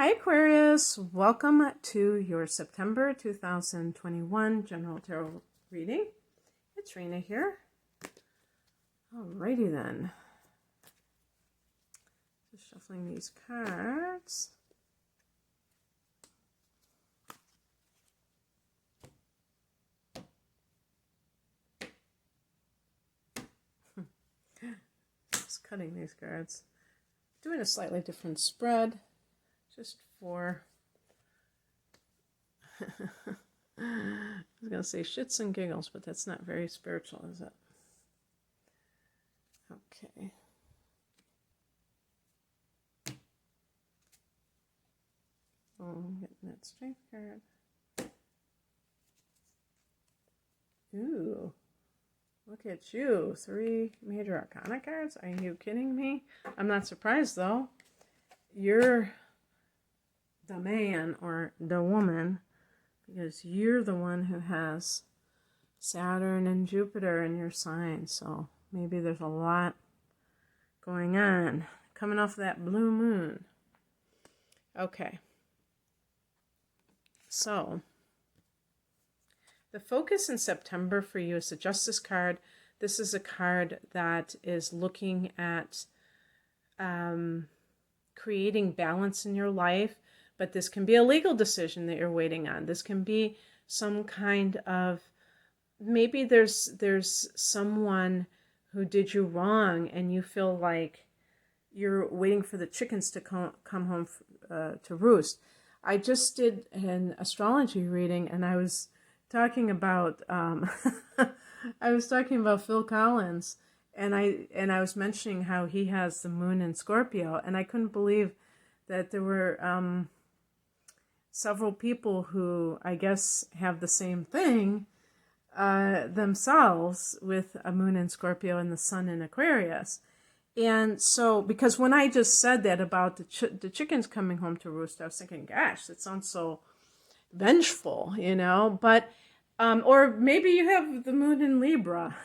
Hi Aquarius, welcome to your September 2021 General Tarot reading. It's Rena here. Alrighty then. Just shuffling these cards. Just cutting these cards. Doing a slightly different spread. Just for, I was going to say shits and giggles, but that's not very spiritual, is it? Okay. Oh, I'm getting that strength card. Ooh, look at you. 3 major arcana cards. Are you kidding me? I'm not surprised, though. You're the man or the woman, because you're the one who has Saturn and Jupiter in your sign. So maybe there's a lot going on coming off that blue moon. Okay. So the focus in September for you is the Justice card. This is a card that is looking at creating balance in your life. But this can be a legal decision that you're waiting on. This can be some kind of, maybe there's someone who did you wrong and you feel like you're waiting for the chickens to come home to roost. I just did an astrology reading and I was talking about Phil Collins, and I was mentioning how he has the moon in Scorpio, and I couldn't believe that there were several people who I guess have the same thing themselves, with a moon in Scorpio and the sun in Aquarius. And so, because when I just said that about the chickens coming home to roost, I was thinking, gosh, that sounds so vengeful, you know. But or maybe you have the moon in Libra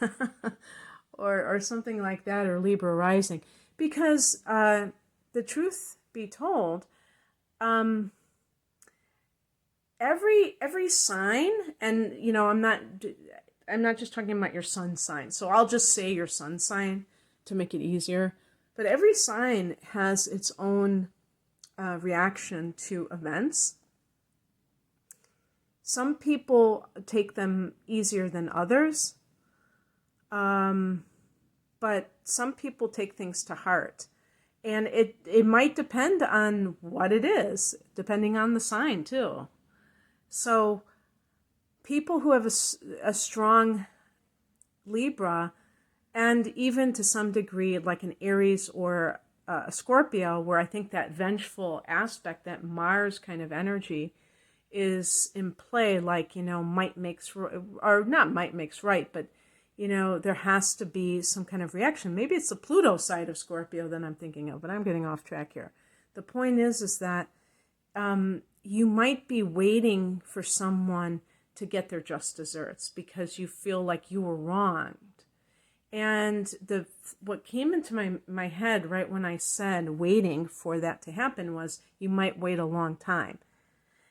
or something like that, or Libra rising. Because the truth be told, every sign, and you know, I'm not just talking about your sun sign, so I'll just say your sun sign to make it easier, but every sign has its own reaction to events. Some people take them easier than others, but some people take things to heart, and it might depend on what it is, depending on the sign too. So people who have a strong Libra, and even to some degree like an Aries or a Scorpio, where I think that vengeful aspect, that Mars kind of energy is in play, like, you know, might makes, or not might makes right, but, you know, there has to be some kind of reaction. Maybe it's the Pluto side of Scorpio that I'm thinking of, but I'm getting off track here. The point is that you might be waiting for someone to get their just desserts because you feel like you were wronged. And what came into my head right when I said waiting for that to happen was you might wait a long time.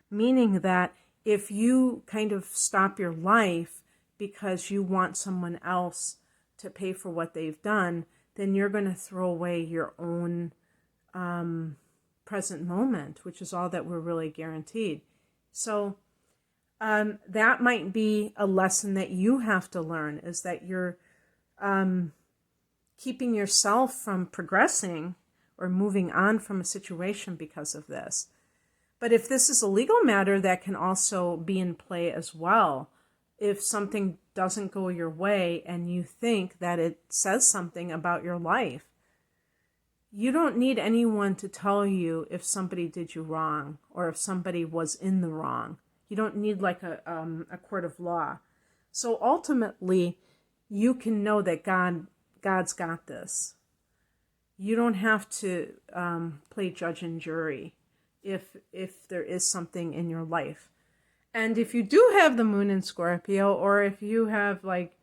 Meaning that if you kind of stop your life because you want someone else to pay for what they've done, then you're going to throw away your own present moment, which is all that we're really guaranteed. So that might be a lesson that you have to learn, is that you're keeping yourself from progressing or moving on from a situation because of this. But if this is a legal matter, that can also be in play as well. If something doesn't go your way and you think that it says something about your life, you don't need anyone to tell you if somebody did you wrong or if somebody was in the wrong. You don't need like a court of law. So ultimately, you can know that God's got this. You don't have to play judge and jury if there is something in your life. And if you do have the moon in Scorpio, or if you have, like,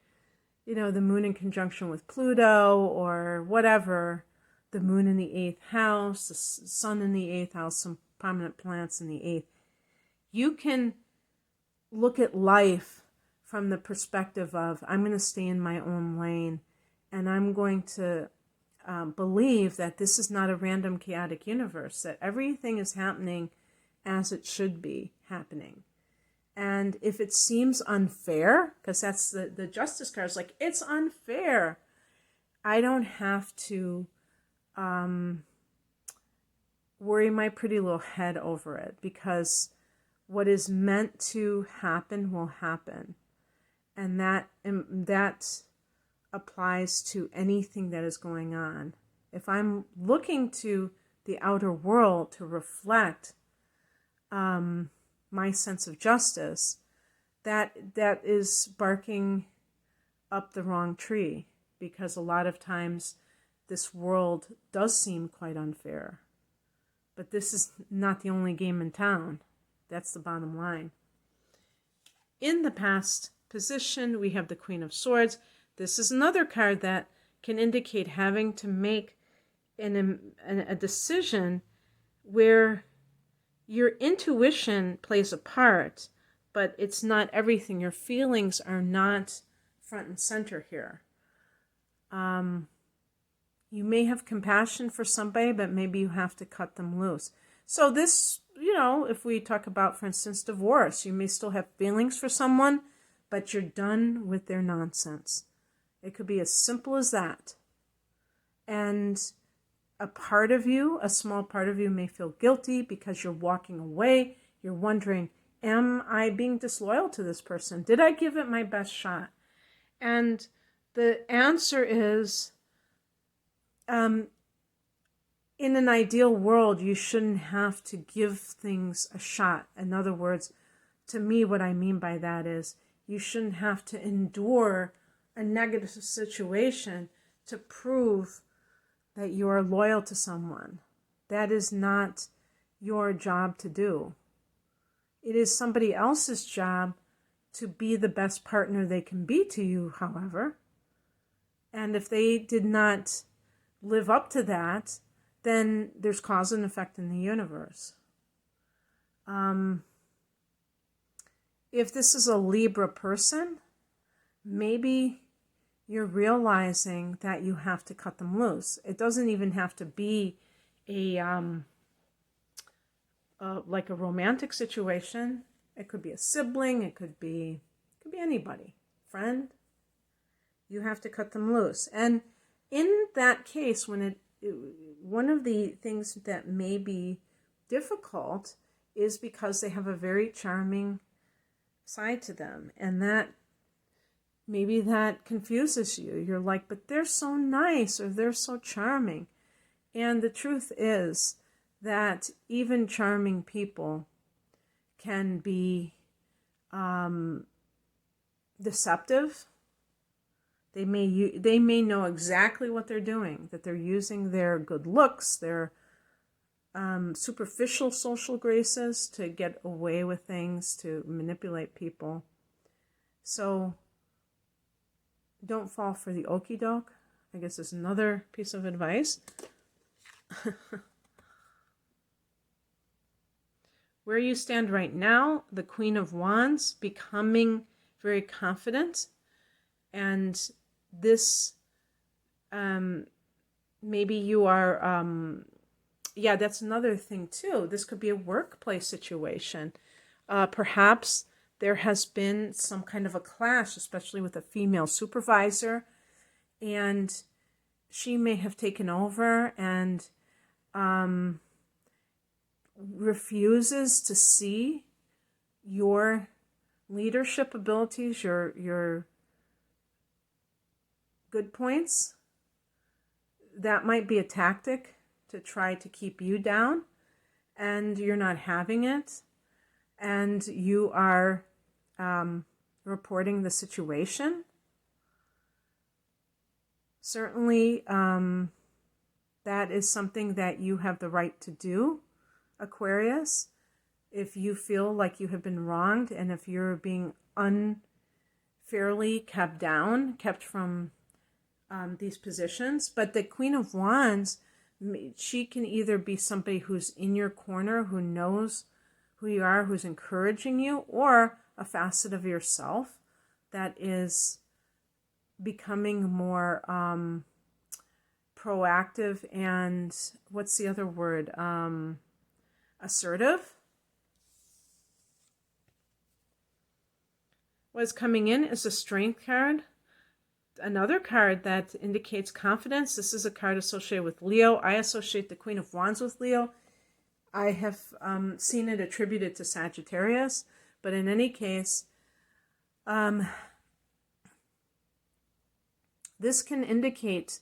you know, the moon in conjunction with Pluto or whatever, the moon in the 8th house, the sun in the 8th house, some prominent planets in the 8th. You can look at life from the perspective of, I'm going to stay in my own lane, and I'm going to believe that this is not a random chaotic universe, that everything is happening as it should be happening. And if it seems unfair, because that's the justice card, is like, it's unfair, I don't have to worry my pretty little head over it, because what is meant to happen will happen. And that applies to anything that is going on. If I'm looking to the outer world to reflect my sense of justice, that is barking up the wrong tree, because a lot of times this world does seem quite unfair. But this is not the only game in town. That's the bottom line. In the past position, we have the Queen of Swords. This is another card that can indicate having to make a decision where your intuition plays a part, but it's not everything. Your feelings are not front and center here. You may have compassion for somebody, but maybe you have to cut them loose. So this, if we talk about, for instance, divorce, you may still have feelings for someone, but you're done with their nonsense. It could be as simple as that. And a part of you, a small part of you, may feel guilty because you're walking away. You're wondering, am I being disloyal to this person? Did I give it my best shot? And the answer is, in an ideal world, you shouldn't have to give things a shot. In other words, to me, what I mean by that is, you shouldn't have to endure a negative situation to prove that you are loyal to someone. That is not your job to do. It is somebody else's job to be the best partner they can be to you, however. And if they did not live up to that, then there's cause and effect in the universe. If this is a Libra person, maybe you're realizing that you have to cut them loose. It doesn't even have to be like a romantic situation. It could be a sibling. It could be anybody, friend. You have to cut them loose. And in that case, one of the things that may be difficult is because they have a very charming side to them, and that maybe that confuses you. You're like, but they're so nice, or they're so charming. And the truth is that even charming people can be deceptive. They may know exactly what they're doing, that they're using their good looks, their superficial social graces to get away with things, to manipulate people. So don't fall for the okie doke, I guess is another piece of advice. Where you stand right now, the Queen of Wands, becoming very confident. And this, maybe you are, that's another thing too. This could be a workplace situation. Perhaps there has been some kind of a clash, especially with a female supervisor, and she may have taken over and refuses to see your leadership abilities, your good points. That might be a tactic to try to keep you down, and you're not having it, and you are reporting the situation. Certainly, that is something that you have the right to do, Aquarius. If you feel like you have been wronged, and if you're being unfairly kept from these positions. But the Queen of Wands She can either be somebody who's in your corner, who knows who you are, who's encouraging you, or a facet of yourself that is becoming more proactive and, what's the other word? Assertive. What's coming in is a Strength card. Another card that indicates confidence. This is a card associated with Leo. I associate the Queen of Wands with Leo. I have seen it attributed to Sagittarius, but in any case, this can indicate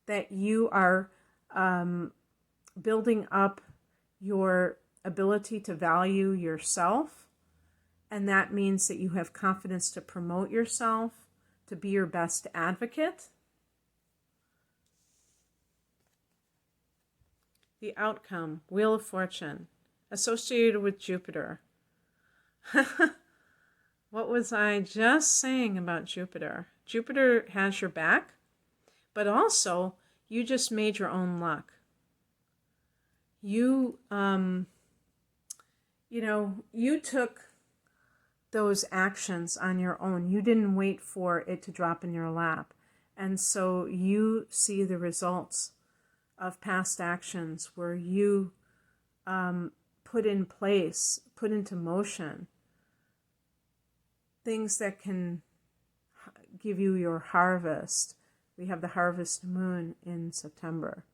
that you are building up your ability to value yourself, and that means that you have confidence to promote yourself, to be your best advocate. The outcome, Wheel of Fortune, associated with Jupiter. What was I just saying about Jupiter? Jupiter has your back, but also you just made your own luck. You, you took those actions on your own. You didn't wait for it to drop in your lap. And so you see the results of past actions where you put into motion things that can give you your harvest. We have the harvest moon in September.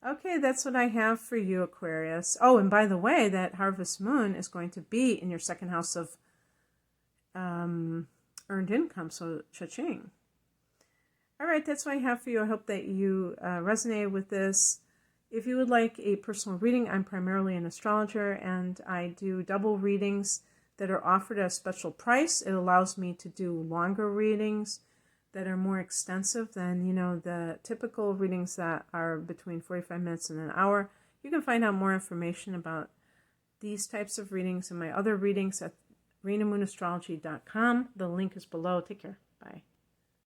Okay, that's what I have for you, Aquarius. Oh, and by the way, that harvest moon is going to be in your second house of earned income, so cha-ching. All right, that's what I have for you. I hope that you resonate with this. If you would like a personal reading, I'm primarily an astrologer, and I do double readings that are offered at a special price. It allows me to do longer readings that are more extensive than, the typical readings that are between 45 minutes and an hour. You can find out more information about these types of readings and my other readings at RenaMoonAstrology.com. The link is below. Take care. Bye.